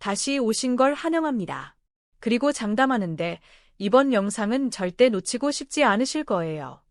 다시 오신 걸 환영합니다. 그리고 장담하는데 이번 영상은 절대 놓치고 싶지 않으실 거예요.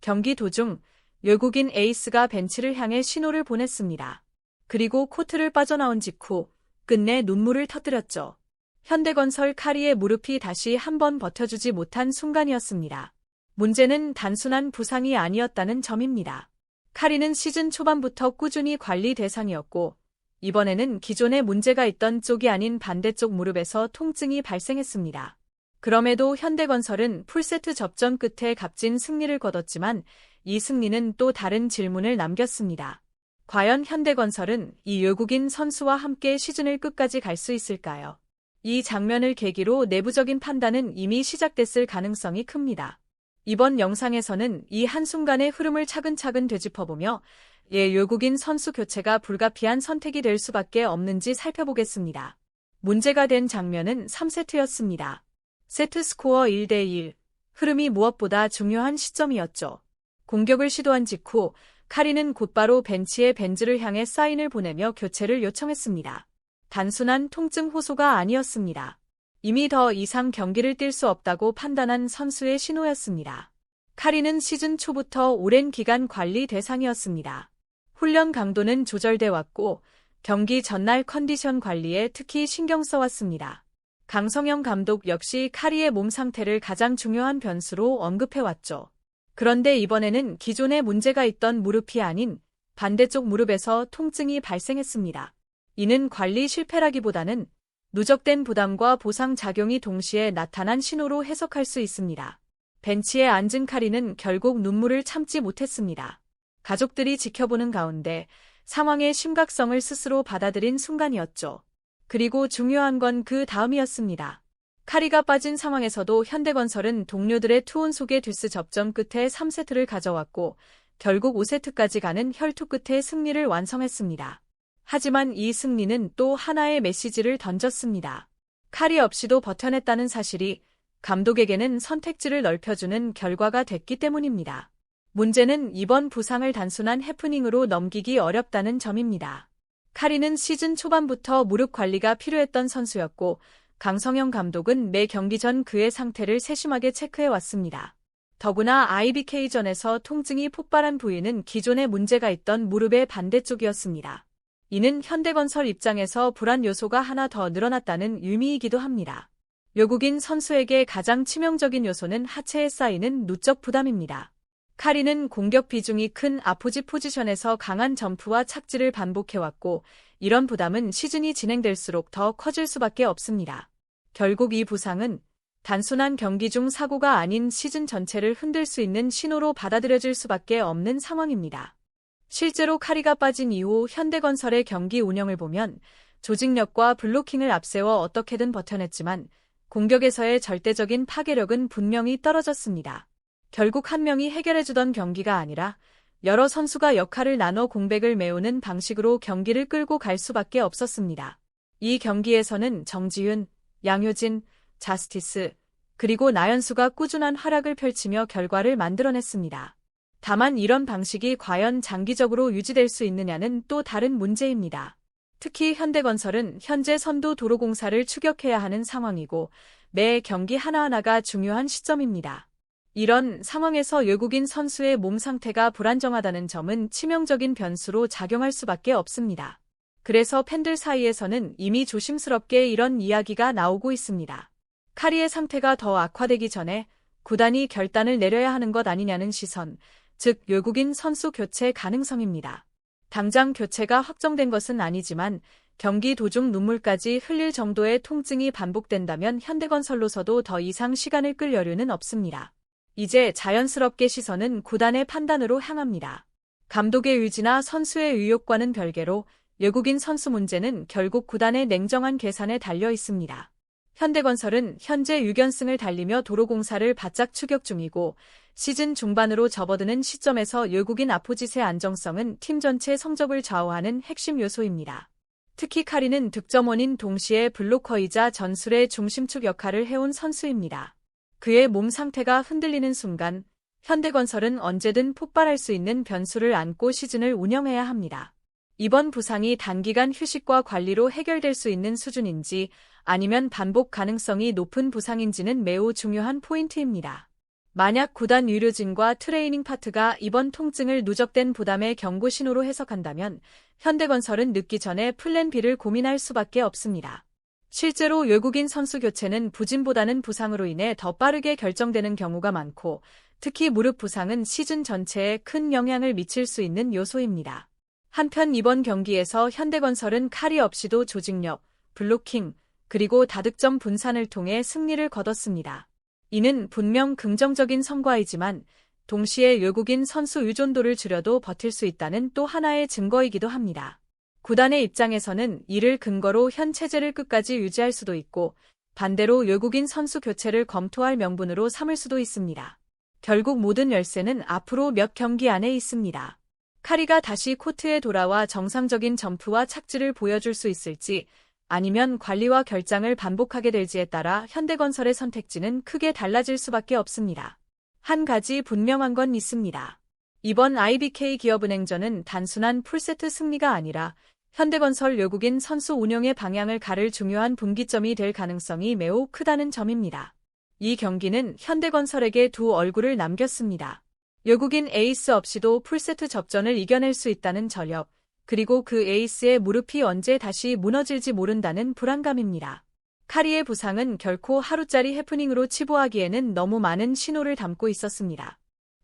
경기 도중 외국인 에이스가 벤치를 향해 신호를 보냈습니다. 그리고 코트를 빠져나온 직후 끝내 눈물을 터뜨렸죠. 현대건설 카리의 무릎이 다시 한번 버텨주지 못한 순간이었습니다. 문제는 단순한 부상이 아니었다는 점입니다. 카리는 시즌 초반부터 꾸준히 관리 대상이었고 이번에는 기존에 문제가 있던 쪽이 아닌 반대쪽 무릎에서 통증이 발생했습니다. 그럼에도 현대건설은 풀세트 접전 끝에 값진 승리를 거뒀지만 이 승리는 또 다른 질문을 남겼습니다. 과연 현대건설은 이 외국인 선수와 함께 시즌을 끝까지 갈 수 있을까요? 이 장면을 계기로 내부적인 판단은 이미 시작됐을 가능성이 큽니다. 이번 영상에서는 이 한순간의 흐름을 차근차근 되짚어보며 외국인 선수 교체가 불가피한 선택이 될 수밖에 없는지 살펴보겠습니다. 문제가 된 장면은 3세트였습니다. 세트 스코어 1대1, 흐름이 무엇보다 중요한 시점이었죠. 공격을 시도한 직후 카리는 곧바로 벤치에 벤즈를 향해 사인을 보내며 교체를 요청했습니다. 단순한 통증 호소가 아니었습니다. 이미 더 이상 경기를 뛸 수 없다고 판단한 선수의 신호였습니다. 카리는 시즌 초부터 오랜 기간 관리 대상이었습니다. 훈련 강도는 조절돼 왔고 경기 전날 컨디션 관리에 특히 신경 써왔습니다. 강성영 감독 역시 카리의 몸 상태를 가장 중요한 변수로 언급해왔죠. 그런데 이번에는 기존에 문제가 있던 무릎이 아닌 반대쪽 무릎에서 통증이 발생했습니다. 이는 관리 실패라기보다는 누적된 부담과 보상 작용이 동시에 나타난 신호로 해석할 수 있습니다. 벤치에 앉은 카리는 결국 눈물을 참지 못했습니다. 가족들이 지켜보는 가운데 상황의 심각성을 스스로 받아들인 순간이었죠. 그리고 중요한 건 그 다음이었습니다. 카리가 빠진 상황에서도 현대건설은 동료들의 투혼 속에 듀스 접전 끝에 3세트를 가져왔고 결국 5세트까지 가는 혈투 끝에 승리를 완성했습니다. 하지만 이 승리는 또 하나의 메시지를 던졌습니다. 카리 없이도 버텨냈다는 사실이 감독에게는 선택지를 넓혀주는 결과가 됐기 때문입니다. 문제는 이번 부상을 단순한 해프닝으로 넘기기 어렵다는 점입니다. 카리는 시즌 초반부터 무릎 관리가 필요했던 선수였고 강성영 감독은 매 경기 전 그의 상태를 세심하게 체크해왔습니다. 더구나 IBK전에서 통증이 폭발한 부위는 기존에 문제가 있던 무릎의 반대쪽이었습니다. 이는 현대건설 입장에서 불안 요소가 하나 더 늘어났다는 의미이기도 합니다. 외국인 선수에게 가장 치명적인 요소는 하체에 쌓이는 누적 부담입니다. 카리는 공격 비중이 큰 아포지 포지션에서 강한 점프와 착지를 반복해왔고 이런 부담은 시즌이 진행될수록 더 커질 수밖에 없습니다. 결국 이 부상은 단순한 경기 중 사고가 아닌 시즌 전체를 흔들 수 있는 신호로 받아들여질 수밖에 없는 상황입니다. 실제로 카리가 빠진 이후 현대건설의 경기 운영을 보면 조직력과 블로킹을 앞세워 어떻게든 버텨냈지만 공격에서의 절대적인 파괴력은 분명히 떨어졌습니다. 결국 한 명이 해결해주던 경기가 아니라 여러 선수가 역할을 나눠 공백을 메우는 방식으로 경기를 끌고 갈 수밖에 없었습니다. 이 경기에서는 정지윤, 양효진, 자스티스, 그리고 나연수가 꾸준한 활약을 펼치며 결과를 만들어냈습니다. 다만 이런 방식이 과연 장기적으로 유지될 수 있느냐는 또 다른 문제입니다. 특히 현대건설은 현재 선도 도로공사를 추격해야 하는 상황이고 매 경기 하나하나가 중요한 시점입니다. 이런 상황에서 외국인 선수의 몸 상태가 불안정하다는 점은 치명적인 변수로 작용할 수밖에 없습니다. 그래서 팬들 사이에서는 이미 조심스럽게 이런 이야기가 나오고 있습니다. 카리의 상태가 더 악화되기 전에 구단이 결단을 내려야 하는 것 아니냐는 시선, 즉 외국인 선수 교체 가능성입니다. 당장 교체가 확정된 것은 아니지만 경기 도중 눈물까지 흘릴 정도의 통증이 반복된다면 현대건설로서도 더 이상 시간을 끌 여유는 없습니다. 이제 자연스럽게 시선은 구단의 판단으로 향합니다. 감독의 의지나 선수의 의욕과는 별개로 외국인 선수 문제는 결국 구단의 냉정한 계산에 달려 있습니다. 현대건설은 현재 6연승을 달리며 도로공사를 바짝 추격 중이고 시즌 중반으로 접어드는 시점에서 외국인 아포짓의 안정성은 팀 전체 성적을 좌우하는 핵심 요소입니다. 특히 카리는 득점원인 동시에 블로커이자 전술의 중심축 역할을 해온 선수입니다. 그의 몸 상태가 흔들리는 순간 현대건설은 언제든 폭발할 수 있는 변수를 안고 시즌을 운영해야 합니다. 이번 부상이 단기간 휴식과 관리로 해결될 수 있는 수준인지 아니면 반복 가능성이 높은 부상인지는 매우 중요한 포인트입니다. 만약 구단 의료진과 트레이닝 파트가 이번 통증을 누적된 부담의 경고 신호로 해석한다면 현대건설은 늦기 전에 플랜 B를 고민할 수밖에 없습니다. 실제로 외국인 선수 교체는 부진보다는 부상으로 인해 더 빠르게 결정되는 경우가 많고, 특히 무릎 부상은 시즌 전체에 큰 영향을 미칠 수 있는 요소입니다. 한편 이번 경기에서 현대건설은 카리 없이도 조직력, 블로킹, 그리고 다득점 분산을 통해 승리를 거뒀습니다. 이는 분명 긍정적인 성과이지만 동시에 외국인 선수 의존도를 줄여도 버틸 수 있다는 또 하나의 증거이기도 합니다. 구단의 입장에서는 이를 근거로 현 체제를 끝까지 유지할 수도 있고, 반대로 외국인 선수 교체를 검토할 명분으로 삼을 수도 있습니다. 결국 모든 열쇠는 앞으로 몇 경기 안에 있습니다. 카리가 다시 코트에 돌아와 정상적인 점프와 착지를 보여줄 수 있을지, 아니면 관리와 결장을 반복하게 될지에 따라 현대건설의 선택지는 크게 달라질 수밖에 없습니다. 한 가지 분명한 건 있습니다. 이번 IBK 기업은행전은 단순한 풀세트 승리가 아니라 현대건설 외국인 선수 운영의 방향을 가를 중요한 분기점이 될 가능성이 매우 크다는 점입니다. 이 경기는 현대건설에게 두 얼굴을 남겼습니다. 외국인 에이스 없이도 풀세트 접전을 이겨낼 수 있다는 저력, 그리고 그 에이스의 무릎이 언제 다시 무너질지 모른다는 불안감입니다. 카리의 부상은 결코 하루짜리 해프닝으로 치부하기에는 너무 많은 신호를 담고 있었습니다.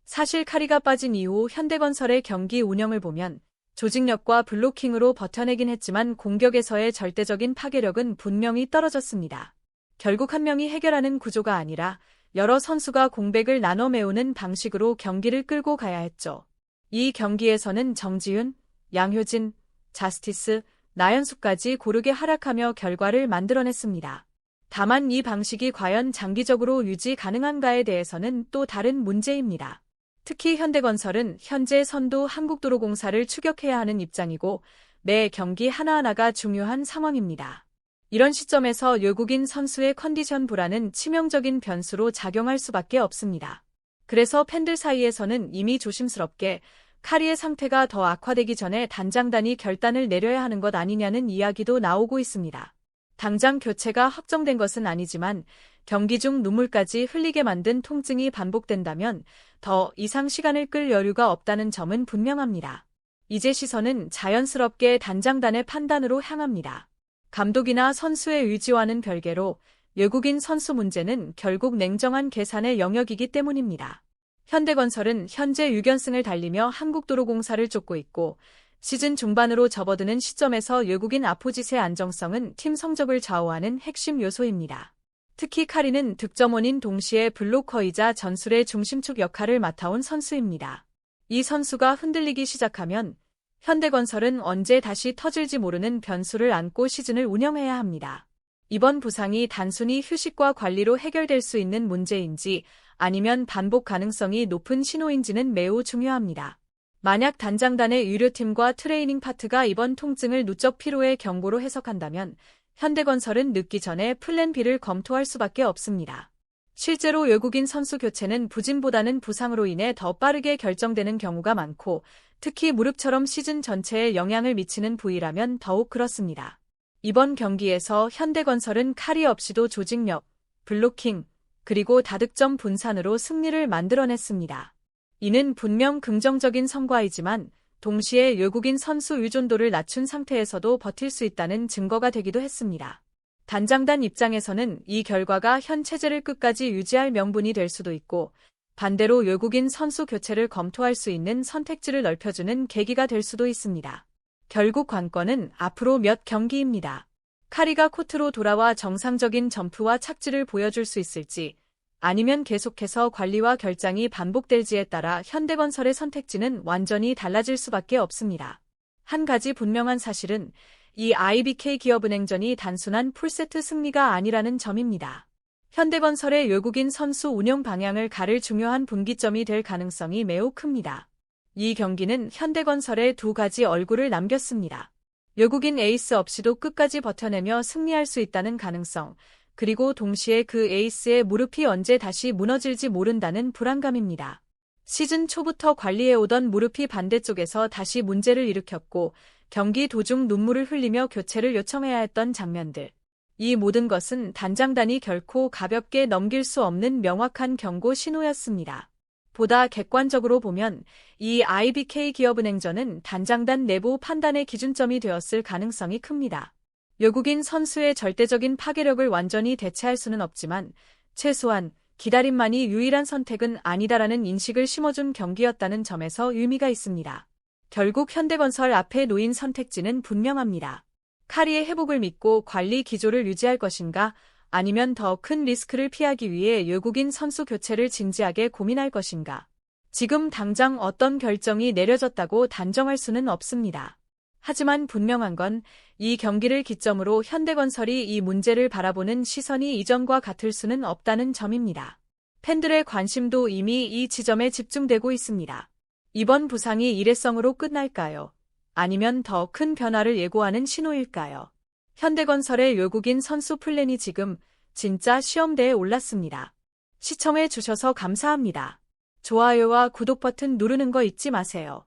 사실 카리가 빠진 이후 현대건설의 경기 운영을 보면 조직력과 블로킹으로 버텨내긴 했지만 공격에서의 절대적인 파괴력은 분명히 떨어졌습니다. 결국 한 명이 해결하는 구조가 아니라 여러 선수가 공백을 나눠 메우는 방식으로 경기를 끌고 가야 했죠. 이 경기에서는 정지윤, 양효진, 자스티스, 나연수까지 고르게 활약하며 결과를 만들어냈습니다. 다만 이 방식이 과연 장기적으로 유지 가능한가에 대해서는 또 다른 문제입니다. 특히 현대건설은 현재 선두 한국도로공사를 추격해야 하는 입장이고 매 경기 하나하나가 중요한 상황입니다. 이런 시점에서 외국인 선수의 컨디션 불안은 치명적인 변수로 작용할 수밖에 없습니다. 그래서 팬들 사이에서는 이미 조심스럽게 카리의 상태가 더 악화되기 전에 단장단이 결단을 내려야 하는 것 아니냐는 이야기도 나오고 있습니다. 당장 교체가 확정된 것은 아니지만 경기 중 눈물까지 흘리게 만든 통증이 반복된다면 더 이상 시간을 끌 여유가 없다는 점은 분명합니다. 이제 시선은 자연스럽게 단장단의 판단으로 향합니다. 감독이나 선수의 의지와는 별개로 외국인 선수 문제는 결국 냉정한 계산의 영역이기 때문입니다. 현대건설은 현재 6연승을 달리며 한국도로공사를 쫓고 있고 시즌 중반으로 접어드는 시점에서 외국인 아포짓의 안정성은 팀 성적을 좌우하는 핵심 요소입니다. 특히 카리는 득점원인 동시에 블로커이자 전술의 중심축 역할을 맡아온 선수입니다. 이 선수가 흔들리기 시작하면 현대건설은 언제 다시 터질지 모르는 변수를 안고 시즌을 운영해야 합니다. 이번 부상이 단순히 휴식과 관리로 해결될 수 있는 문제인지 아니면 반복 가능성이 높은 신호인지는 매우 중요합니다. 만약 단장단의 의료팀과 트레이닝 파트가 이번 통증을 누적 피로의 경고로 해석한다면 현대건설은 늦기 전에 플랜 B를 검토할 수밖에 없습니다. 실제로 외국인 선수 교체는 부진보다는 부상으로 인해 더 빠르게 결정되는 경우가 많고 특히 무릎처럼 시즌 전체에 영향을 미치는 부위라면 더욱 그렇습니다. 이번 경기에서 현대건설은 카리 없이도 조직력, 블로킹, 그리고 다득점 분산으로 승리를 만들어냈습니다. 이는 분명 긍정적인 성과이지만 동시에 외국인 선수 의존도를 낮춘 상태에서도 버틸 수 있다는 증거가 되기도 했습니다. 단장단 입장에서는 이 결과가 현 체제를 끝까지 유지할 명분이 될 수도 있고 반대로 외국인 선수 교체를 검토할 수 있는 선택지를 넓혀주는 계기가 될 수도 있습니다. 결국 관건은 앞으로 몇 경기입니다. 카리가 코트로 돌아와 정상적인 점프와 착지를 보여줄 수 있을지 아니면 계속해서 관리와 결장이 반복될지에 따라 현대건설의 선택지는 완전히 달라질 수밖에 없습니다. 한 가지 분명한 사실은 이 IBK 기업은행전이 단순한 풀세트 승리가 아니라는 점입니다. 현대건설의 외국인 선수 운영 방향을 가를 중요한 분기점이 될 가능성이 매우 큽니다. 이 경기는 현대건설의 두 가지 얼굴을 남겼습니다. 외국인 에이스 없이도 끝까지 버텨내며 승리할 수 있다는 가능성, 그리고 동시에 그 에이스의 무릎이 언제 다시 무너질지 모른다는 불안감입니다. 시즌 초부터 관리해오던 무릎이 반대쪽에서 다시 문제를 일으켰고 경기 도중 눈물을 흘리며 교체를 요청해야 했던 장면들. 이 모든 것은 단장단이 결코 가볍게 넘길 수 없는 명확한 경고 신호였습니다. 보다 객관적으로 보면 이 IBK 기업은행전은 단장단 내부 판단의 기준점이 되었을 가능성이 큽니다. 외국인 선수의 절대적인 파괴력을 완전히 대체할 수는 없지만 최소한 기다림만이 유일한 선택은 아니다라는 인식을 심어준 경기였다는 점에서 의미가 있습니다. 결국 현대건설 앞에 놓인 선택지는 분명합니다. 카리의 회복을 믿고 관리 기조를 유지할 것인가, 아니면 더 큰 리스크를 피하기 위해 외국인 선수 교체를 진지하게 고민할 것인가. 지금 당장 어떤 결정이 내려졌다고 단정할 수는 없습니다. 하지만 분명한 건 이 경기를 기점으로 현대건설이 이 문제를 바라보는 시선이 이전과 같을 수는 없다는 점입니다. 팬들의 관심도 이미 이 지점에 집중되고 있습니다. 이번 부상이 일회성으로 끝날까요? 아니면 더 큰 변화를 예고하는 신호일까요? 현대건설의 외국인 선수 플랜이 지금 진짜 시험대에 올랐습니다. 시청해 주셔서 감사합니다. 좋아요와 구독 버튼 누르는 거 잊지 마세요.